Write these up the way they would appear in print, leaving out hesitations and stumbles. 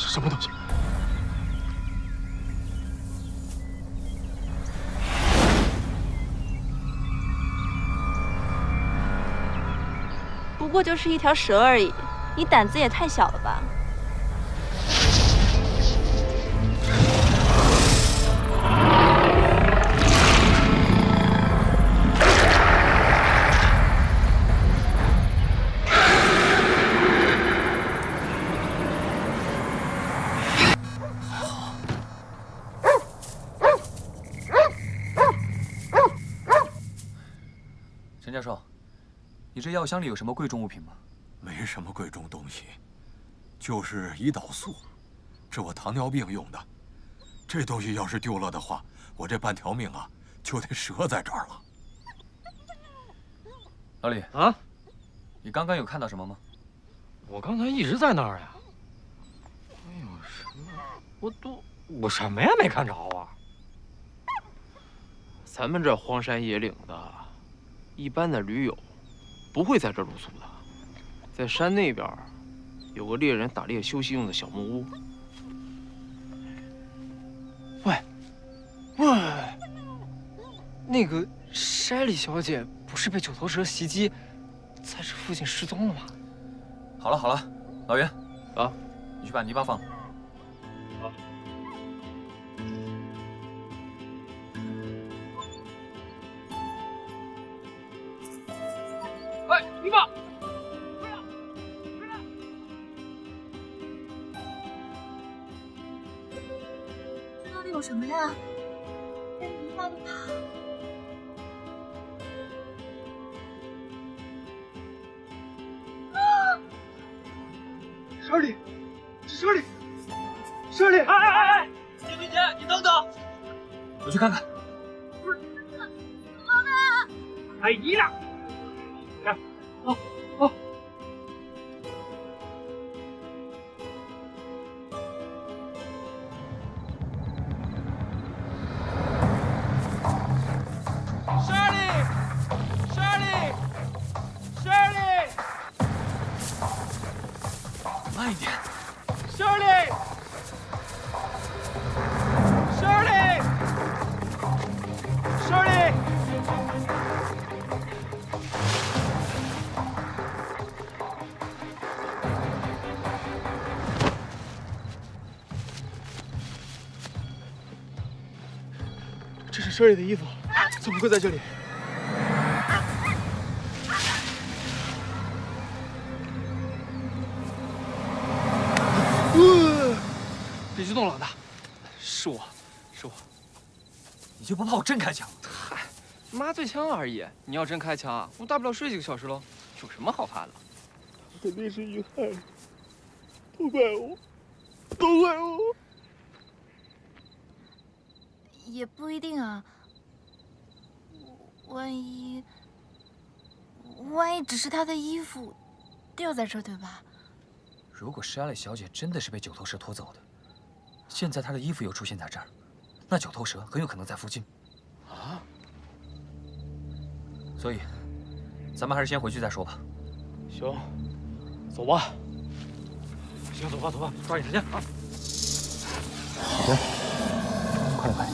什么东西？不过就是一条蛇而已，你胆子也太小了吧？陈教授，你这药箱里有什么贵重物品吗？没什么贵重东西，就是胰岛素，治我糖尿病用的。这东西要是丢了的话，我这半条命啊就得折在这儿了。老李啊，你刚刚有看到什么吗？我刚才一直在那儿呀。哎呦，什么？我什么也没看着啊。咱们这荒山野岭的，一般的驴友不会在这露宿的。在山那边有个猎人打猎休息用的小木屋。喂，那个筛里小姐不是被九头蛇袭击，在这附近失踪了吗？好了好了，老袁，啊，你去把泥巴放了。哎，泥巴！这到底有什么呀？跟泥巴的爬。舍利，舍利，舍利！哎！叶明杰，你等等！我去看看。太急了！来，好。慢一点。Shirley！ 这是 Shirley 的衣服，怎么会在这里？别激动，老大，是我。你就不怕我真开枪？嗨，麻醉枪而已，你要真开枪，我大不了睡几个小时喽，有什么好怕的？肯定是遇害了，都怪我，都怪我。也不一定啊，万一只是他的衣服掉在这儿，对吧？如果莎莉小姐真的是被九头蛇拖走的，现在她的衣服又出现在这儿，那九头蛇很有可能在附近。啊！所以，咱们还是先回去再说吧。行，走吧。行，走吧，抓紧时间啊！行，快点。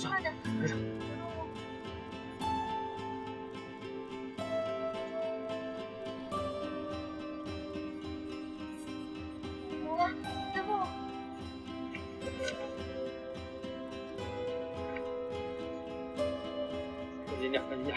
慢点，没事。来了，师傅。赶紧点。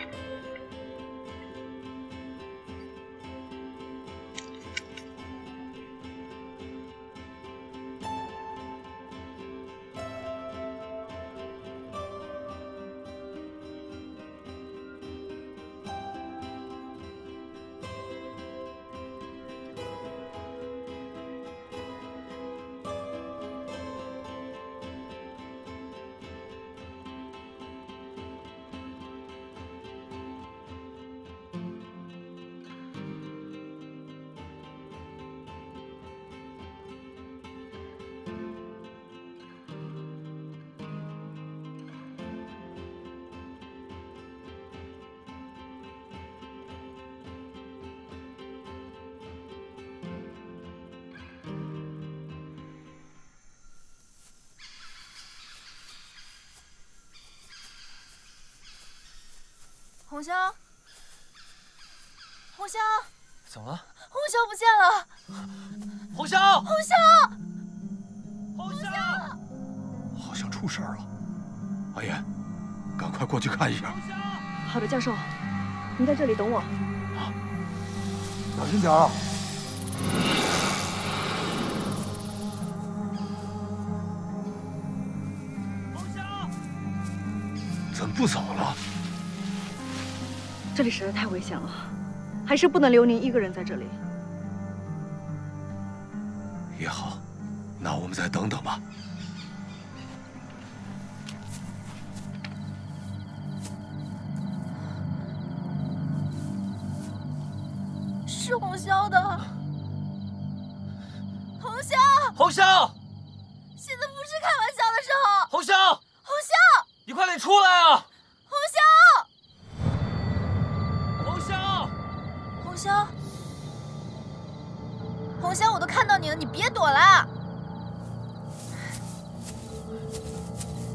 红霄，红霄，怎么了？红霄不见了！红霄，红霄，红霄，好像出事儿了。阿言，赶快过去看一下。好的，教授，您在这里等我。啊，小心点啊！红霄，怎么不走了？这里实在太危险了，还是不能留您一个人在这里。也好，那我们再等等吧。是红霄的，红霄，红霄，现在不是开玩笑的时候。红霄，红霄，你快点出来啊！红霄，红霄，红霄，红霄，我都看到你了，你别躲了。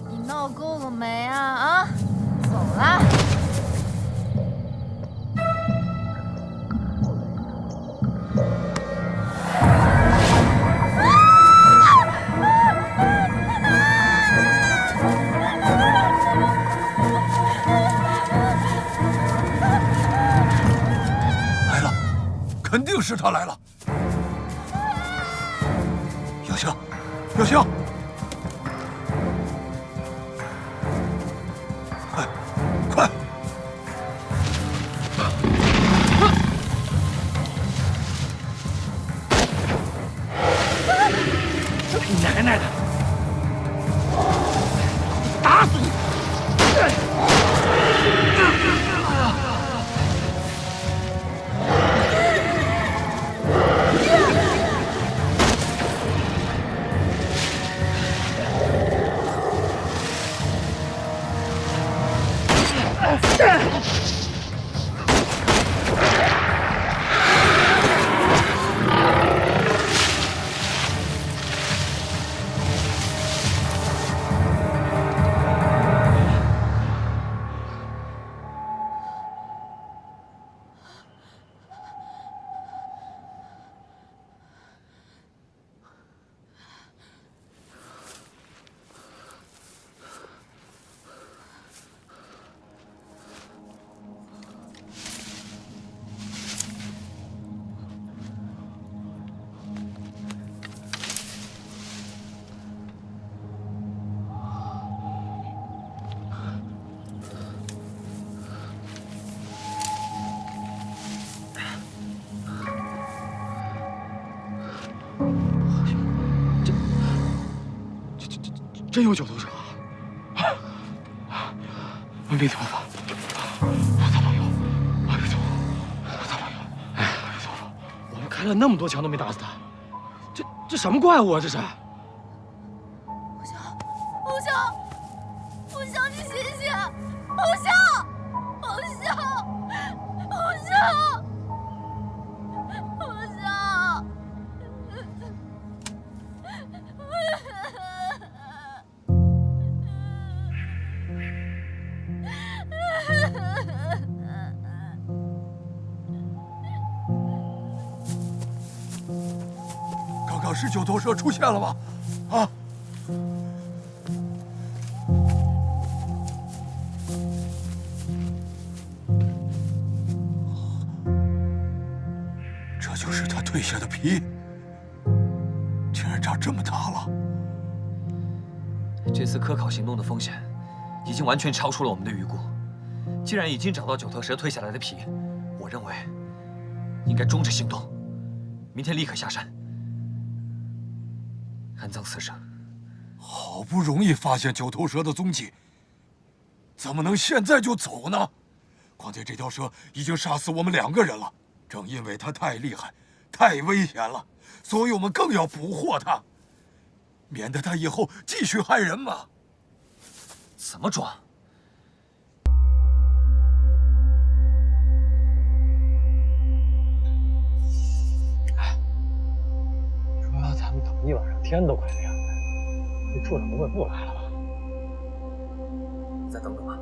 你闹够了没啊？啊，走啦！来了，肯定是他来了。有星，有星，快，快！你奶奶的！打死你！真有九头蛇！阿弥陀佛，菩萨保佑！阿弥陀佛，菩萨保佑！哎，阿弥陀佛！我们开了那么多枪都没打死他，这什么怪物啊？这是！红霄，红霄，红霄，你醒醒！红霄，红霄，红霄，红霄！刚刚是九头蛇出现了吗？啊！这就是他蜕下的皮，竟然长这么大了。这次科考行动的风险已经完全超出了我们的预估。既然已经找到九头蛇蜕下来的皮，我认为应该终止行动，明天立刻下山安葬死者。好不容易发现九头蛇的踪迹，怎么能现在就走呢？况且这条蛇已经杀死我们2个人了。正因为它太厉害、太危险了，所以我们更要捕获它，免得它以后继续害人嘛。怎么装？说咱们等一晚上，天都快亮了，这处长不会不来了吧？再等等吧。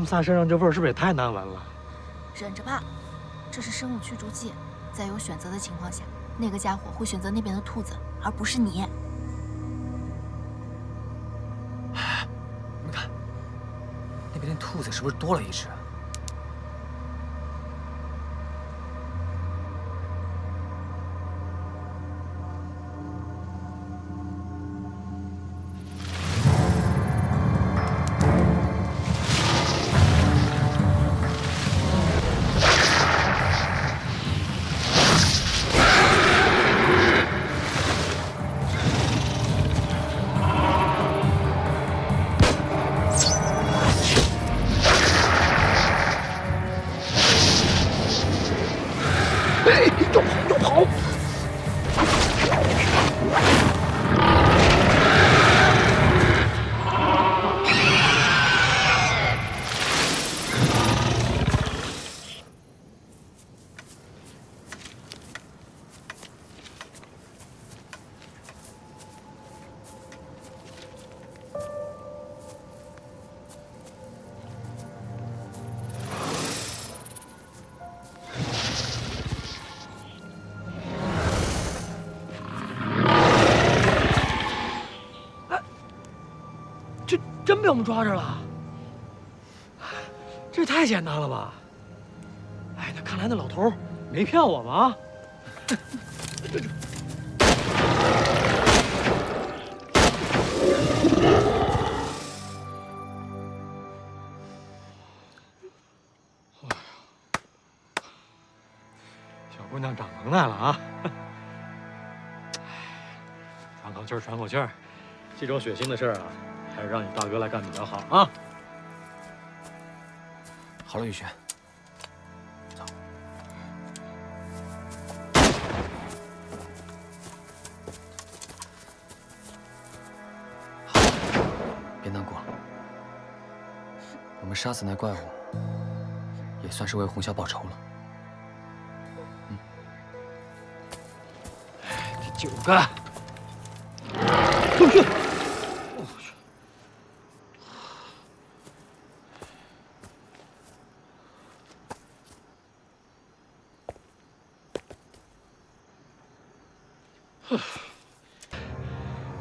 们仨身上这味儿是不是也太难闻了？忍着吧，这是生物驱逐剂，在有选择的情况下，那个家伙会选择那边的兔子，而不是你。你们看，那边的兔子是不是多了一只？真被我们抓着了，这也太简单了吧！哎，那看来那老头没骗我们啊！小姑娘长能耐了啊！喘口气儿，喘口气儿，这种血腥的事儿啊。还是让你大哥来干比较好啊！好了，雨轩，走。好，别难过。我们杀死那怪物，也算是为红霄报仇了。第9个，陆逊。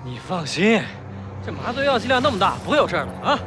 你放心，这麻醉药剂量那么大，不会有事的啊！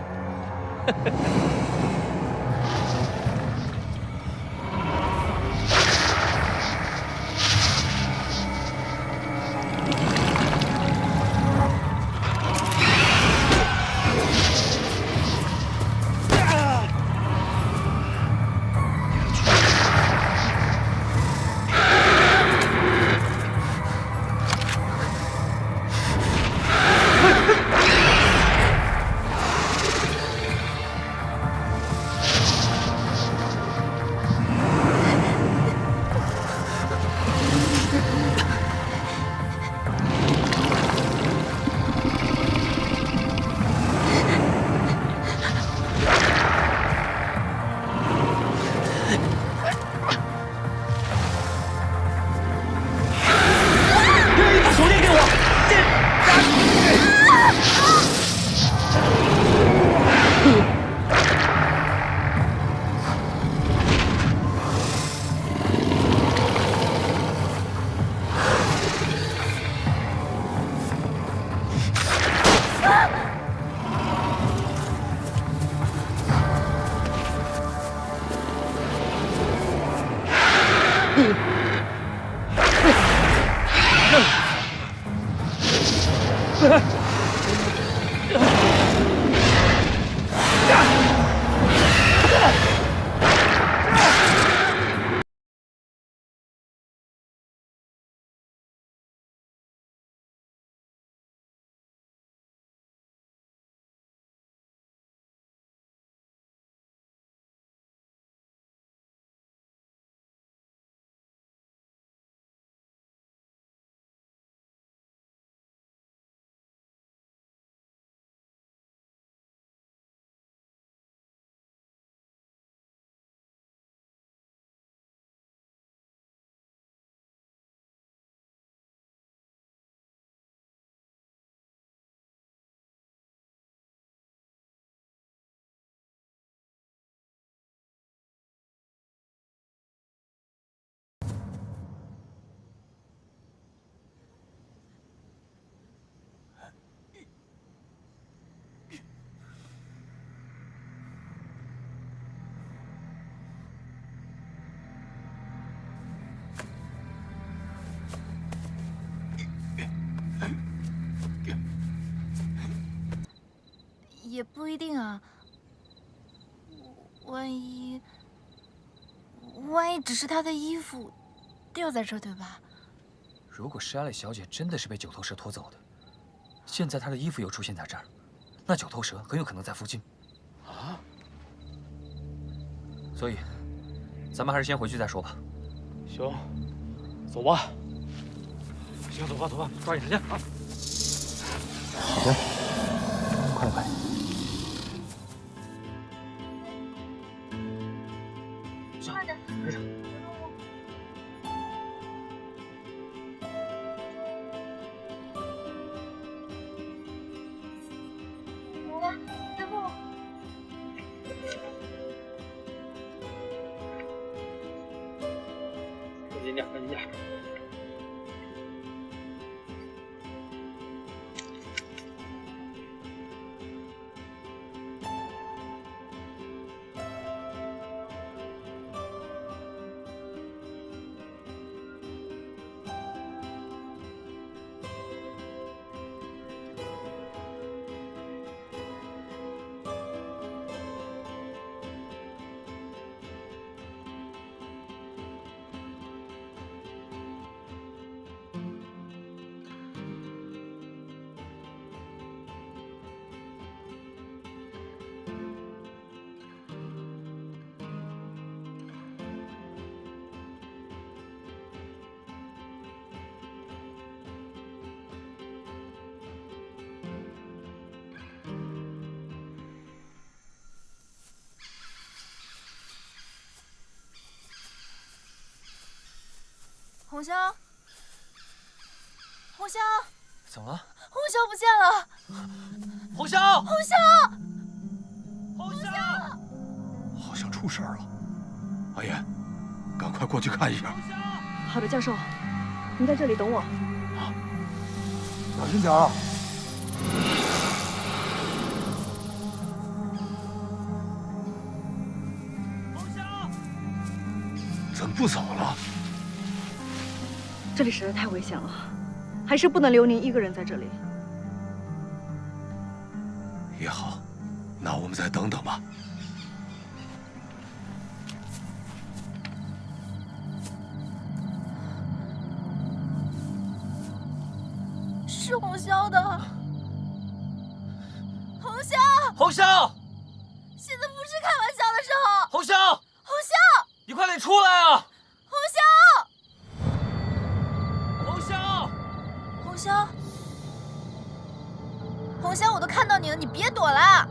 也不一定啊。万一只是他的衣服掉在这儿，对吧？如果莎莉小姐真的是被九头蛇拖走的，现在她的衣服又出现在这儿，那九头蛇很有可能在附近。啊？所以，咱们还是先回去再说吧。行，走吧。行，走吧，走吧，抓紧时间啊！小心，快快！快点，跟上。来，师傅。小心点，小心点。红绡，红绡，怎么了？红绡不见了！红绡，红绡，红绡，好像出事儿了。阿言，赶快过去看一下。好的，教授，您在这里等我。啊，小心点啊！红绡，怎么不走了？这里实在太危险了，还是不能留您一个人在这里。也好，那我们再等等吧。是红绡的，红绡，红绡，现在不是开玩笑的时候。红绡，红绡，你快点出来啊！红绡，红绡，红绡，红绡，我都看到你了，你别躲了。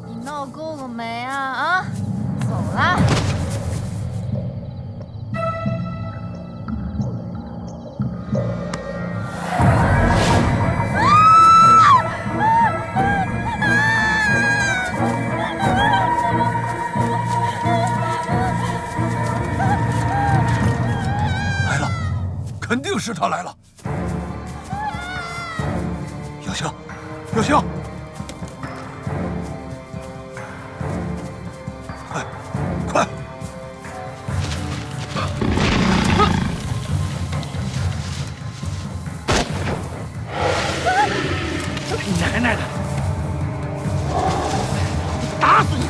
你闹够了没啊？啊，走啦。来了，肯定是他来了。小香，小香，快，快！你奶奶的！打死你！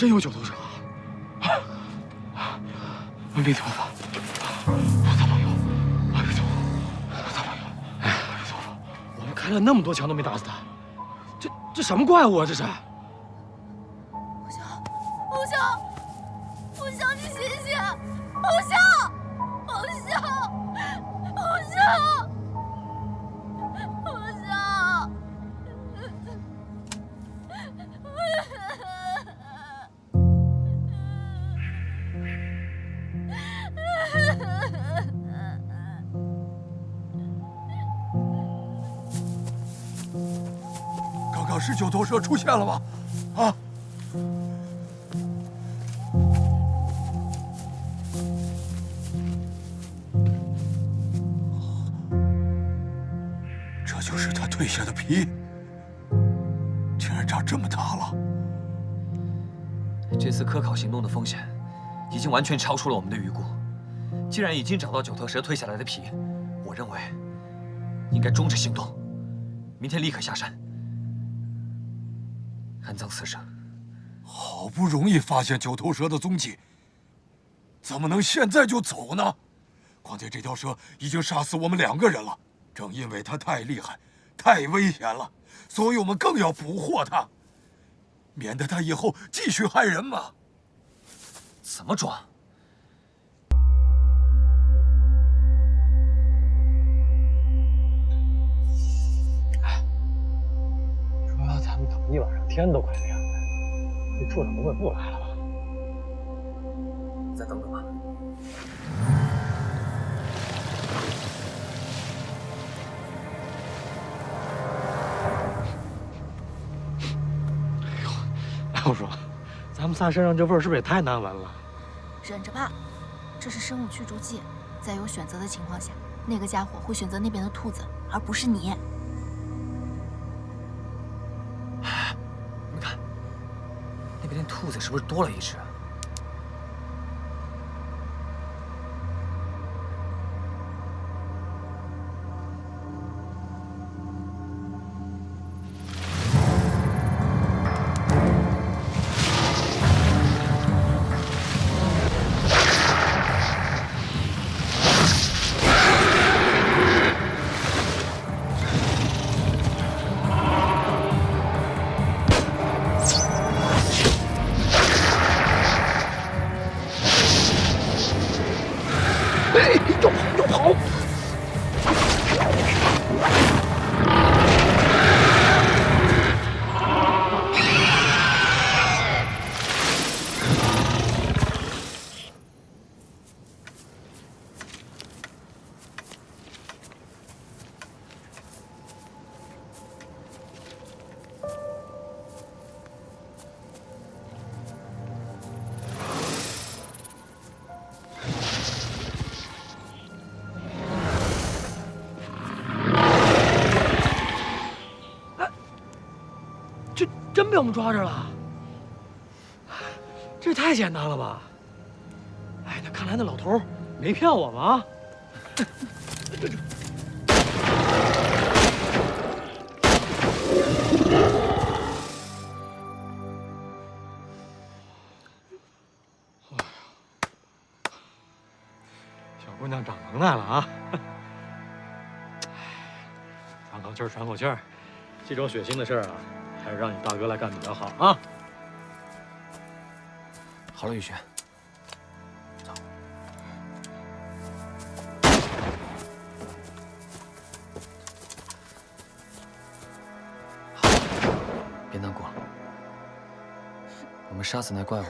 真有九头蛇啊！阿弥陀佛，大朋友，阿弥陀佛，大朋友，哎，阿弥陀佛，我们开了那么多枪都没打死他，这什么怪物啊？这是！红翔，你醒醒！红翔！刚刚是九头蛇出现了吗？啊！这就是他蜕下的皮，竟然长这么大了。这次科考行动的风险已经完全超出了我们的预估。既然已经找到九头蛇蜕下来的皮，我认为应该终止行动，明天立刻下山安葬死者。好不容易发现九头蛇的踪迹，怎么能现在就走呢？况且这条蛇已经杀死我们2个人了。正因为它太厉害、太危险了，所以我们更要捕获它，免得它以后继续害人嘛。怎么抓？主要咱们等一晚上，天都快亮了，这处长不会不来了吧？再等等吧。我说，咱们仨身上这味儿是不是也太难闻了？忍着吧，这是生物驱逐剂，在有选择的情况下，那个家伙会选择那边的兔子，而不是你。你们看，那边的兔子是不是多了一只？真被我们抓着了，这也太简单了吧！哎，那看来那老头没骗我们啊！小姑娘长能耐了啊！喘口气儿，喘口气儿，这种血腥的事儿啊，还是让你大哥来干比较好啊！好了，雨轩，走。好，别难过。我们杀死那怪物，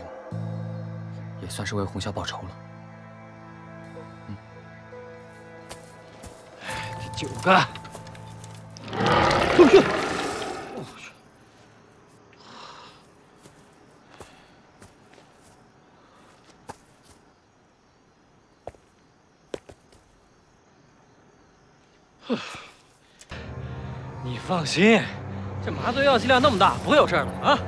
也算是为红霄报仇了。这9个。我去！你放心，这麻醉药剂量那么大，不会有事儿的啊！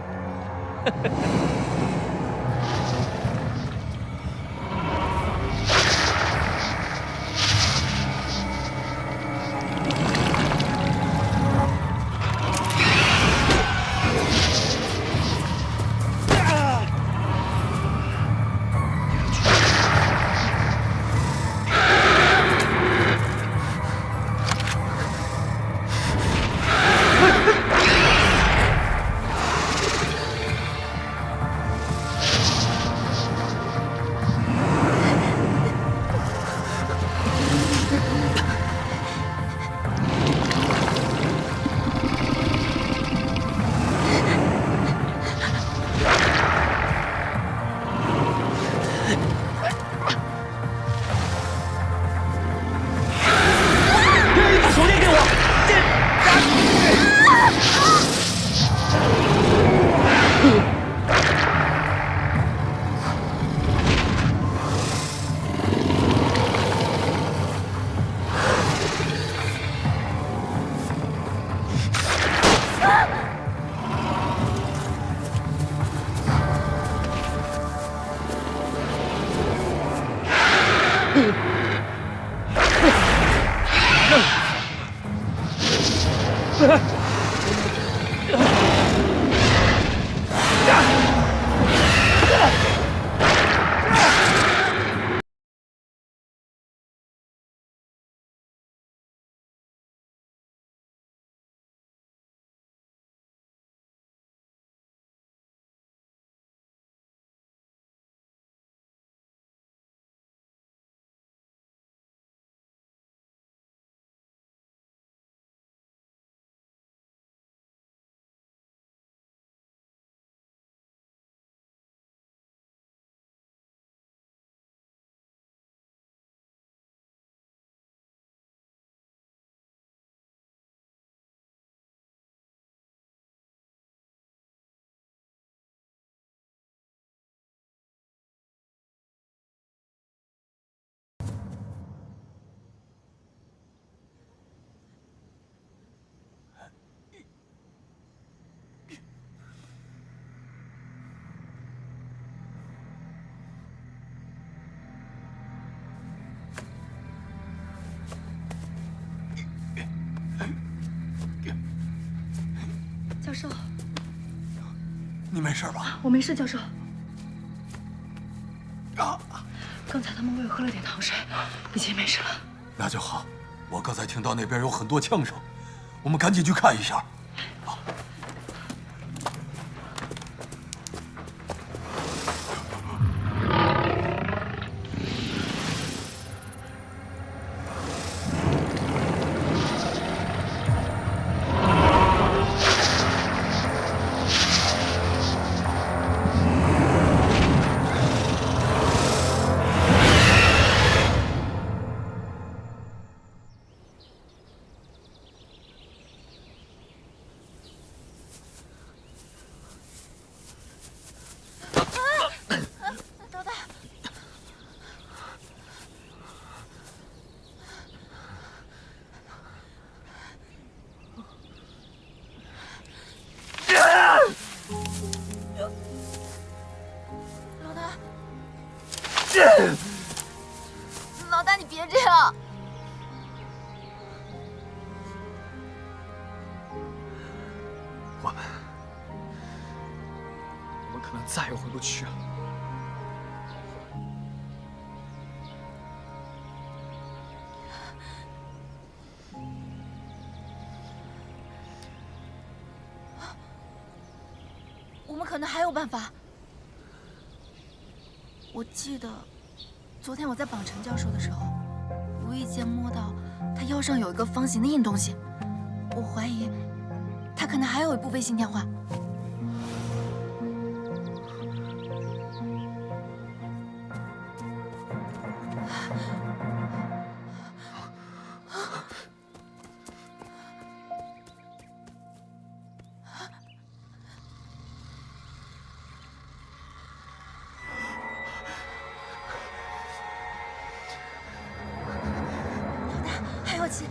教授，你没事吧？我没事，教授。啊，刚才他们喂我喝了点糖水，已经没事了。那就好。我刚才听到那边有很多枪声，我们赶紧去看一下。老大，你别这样！我们可能再也回不去了。我们可能还有办法。我记得，昨天我在绑陈教授的时候，无意间摸到他腰上有一个方形的硬东西，我怀疑他可能还有一部卫星电话。还有其。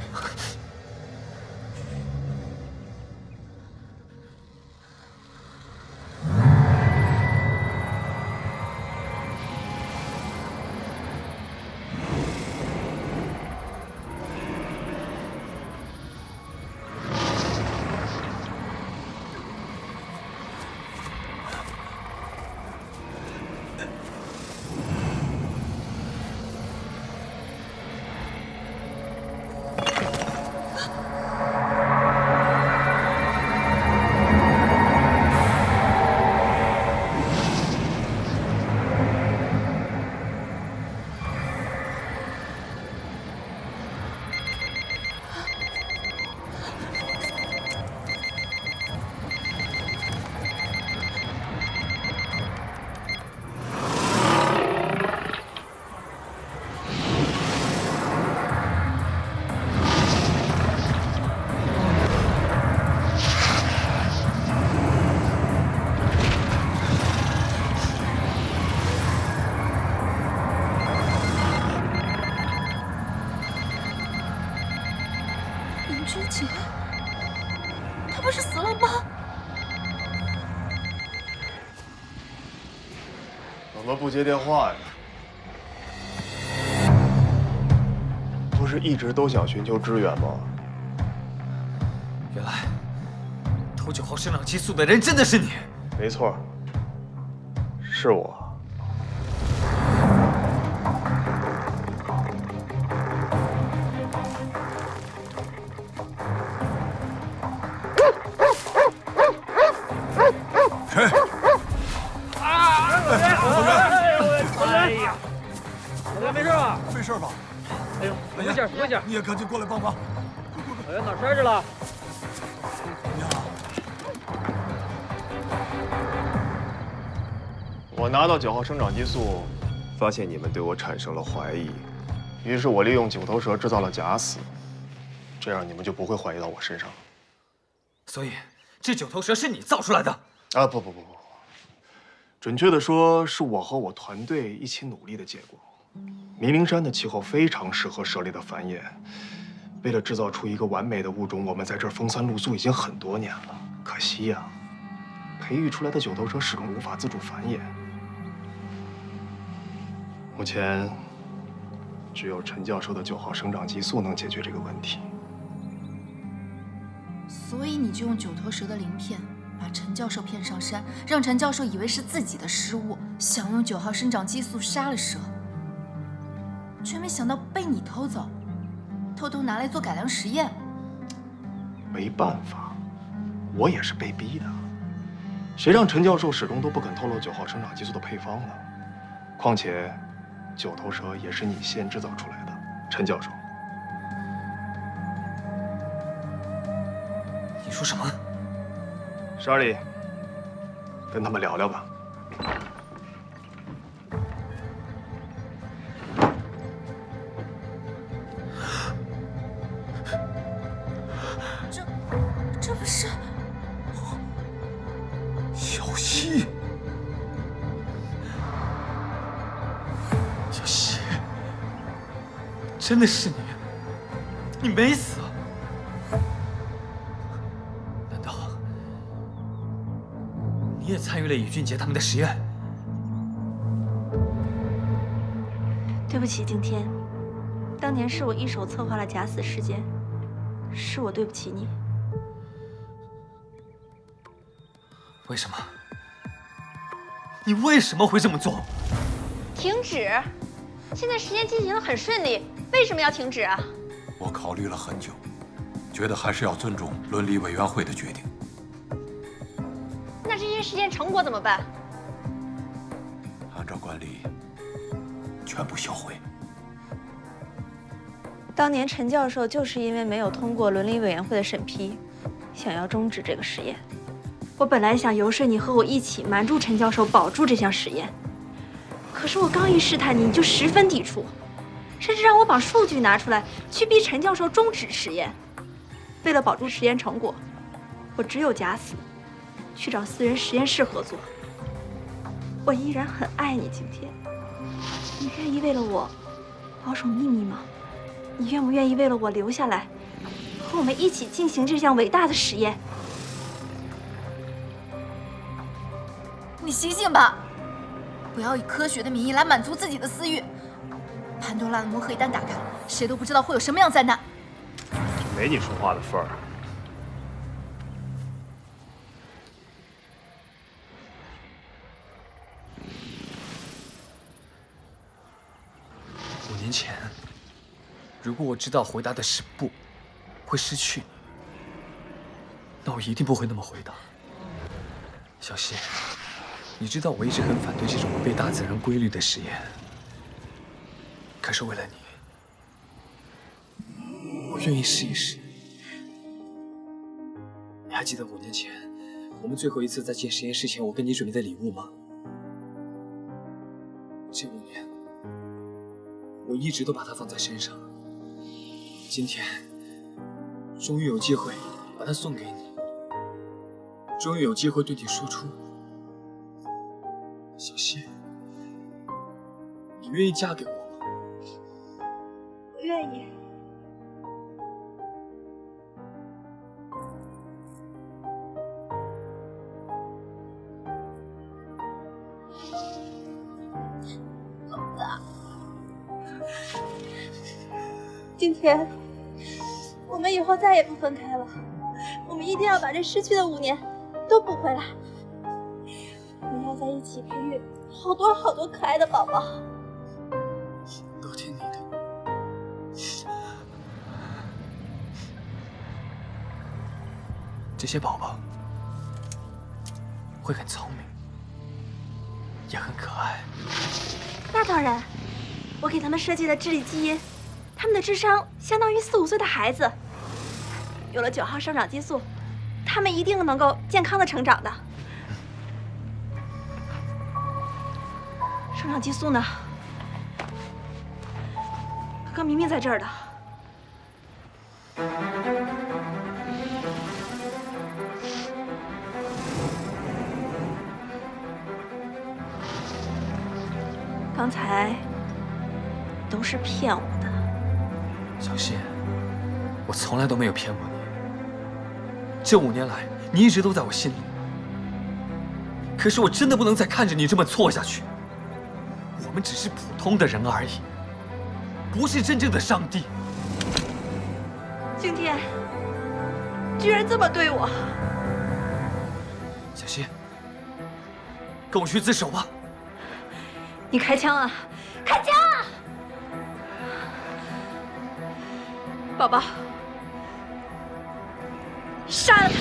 君姐，她不是死了吗？怎么不接电话呀？不是一直都想寻求支援吗？原来偷9号生长激素的人真的是你。没错，是我。谁？哎呀，小袁没事吧？没事吧？哎呦，怎么回事？怎么回事？你也赶紧过来帮忙！小袁哪摔着了？我拿到9号生长激素，发现你们对我产生了怀疑，于是我利用9头蛇制造了假死，这样你们就不会怀疑到我身上。所以这9头蛇是你造出来的？啊，不，准确的说，是我和我团队一起努力的结果。迷灵山的气候非常适合蛇类的繁衍，为了制造出一个完美的物种，我们在这儿风餐露宿已经很多年了。可惜呀，培育出来的9头蛇始终无法自主繁衍。目前，只有陈教授的9号生长激素能解决这个问题。所以你就用9头蛇的鳞片把陈教授骗上山，让陈教授以为是自己的失误，想用9号生长激素杀了蛇，却没想到被你偷走，偷偷拿来做改良实验。没办法，我也是被逼的。谁让陈教授始终都不肯透露9号生长激素的配方呢？况且，9头蛇也是你先制造出来的，陈教授。你说什么？莎莉，跟他们聊聊吧。这不是小溪？小溪，真的是你？你没死？难道你也参与了尹俊杰他们的实验？对不起，景天，当年是我一手策划了假死事件，是我对不起你。为什么？你为什么会这么做？停止！现在实验进行得很顺利，为什么要停止啊？我考虑了很久，觉得还是要尊重伦理委员会的决定。那这些实验成果怎么办？按照惯例，全部销毁。当年陈教授就是因为没有通过伦理委员会的审批，想要终止这个实验。我本来想游说你和我一起瞒住陈教授，保住这项实验。可是我刚一试探你就十分抵触，甚至让我把数据拿出来去逼陈教授终止实验。为了保住实验成果，我只有假死，去找私人实验室合作。我依然很爱你，景天。你愿意为了我保守秘密吗？你愿不愿意为了我留下来，和我们一起进行这项伟大的实验？你醒醒吧，不要以科学的名义来满足自己的私欲。潘多拉的魔盒一旦打开，谁都不知道会有什么样灾难。这没你说话的份儿。5年前，如果我知道回答的是不，会失去你，那我一定不会那么回答。小希，你知道我一直很反对这种违背大自然规律的实验，可是为了你，我愿意试一试。你还记得5年前我们最后一次在进实验室前，我给你准备的礼物吗？这5年，我一直都把它放在身上。今天，终于有机会把它送给你，终于有机会对你说出，小希，你愿意嫁给我吗？我愿意。景天，我们以后再也不分开了，我们一定要把这失去的5年都补回来。我们要在一起培育好多好多可爱的宝宝。都听你的。这些宝宝会很聪明，也很可爱。那当然，我给他们设计的智力基因，他们的智商相当于4、5岁的孩子。有了9号生长激素，他们一定能够健康的成长的。生长激素呢？刚刚明明在这儿的。刚才都是骗我的，小谢，我从来都没有骗过你。这5年来，你一直都在我心里。可是我真的不能再看着你这么错下去。我们只是普通的人而已，不是真正的上帝。景天，居然这么对我！小谢，跟我去自首吧。你开枪啊！开枪啊！宝宝，杀了他！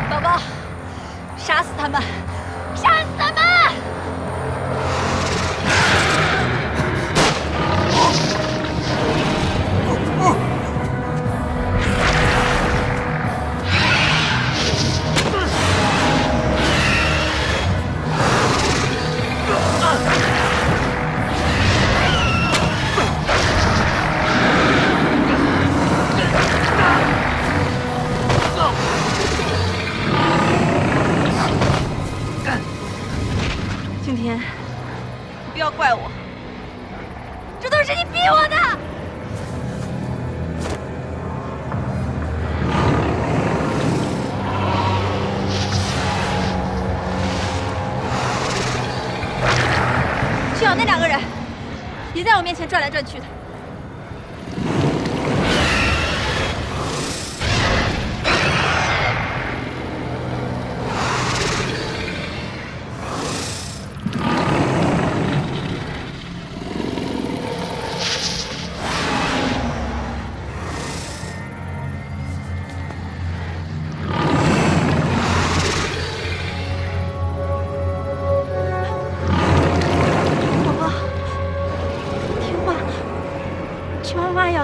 宝宝，杀死他们！杀死他们！景天，你不要怪我，这都是你逼我的。幸好那2个人别在我面前转来转去的。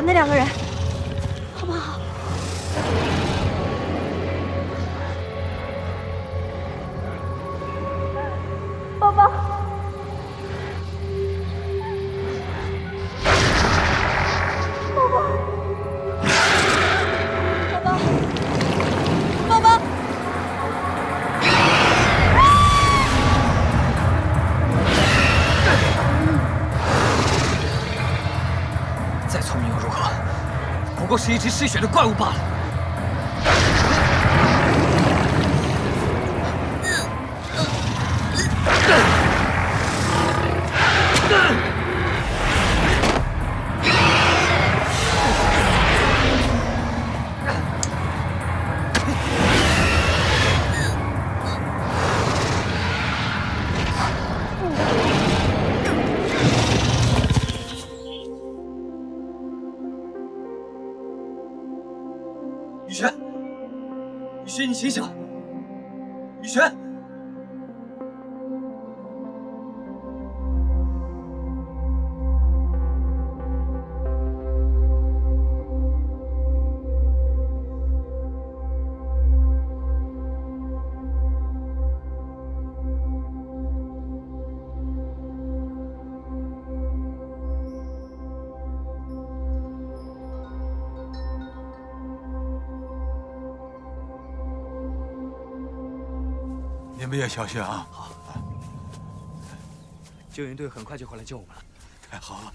那2个人，好不好？宝宝，宝宝，宝宝，宝宝。再聪明又如何？不过是一只嗜血的怪物罢了。璇，雨轩，你醒醒！雨轩。 你们也小心啊！好，救援队很快就会来救我们了。太好了。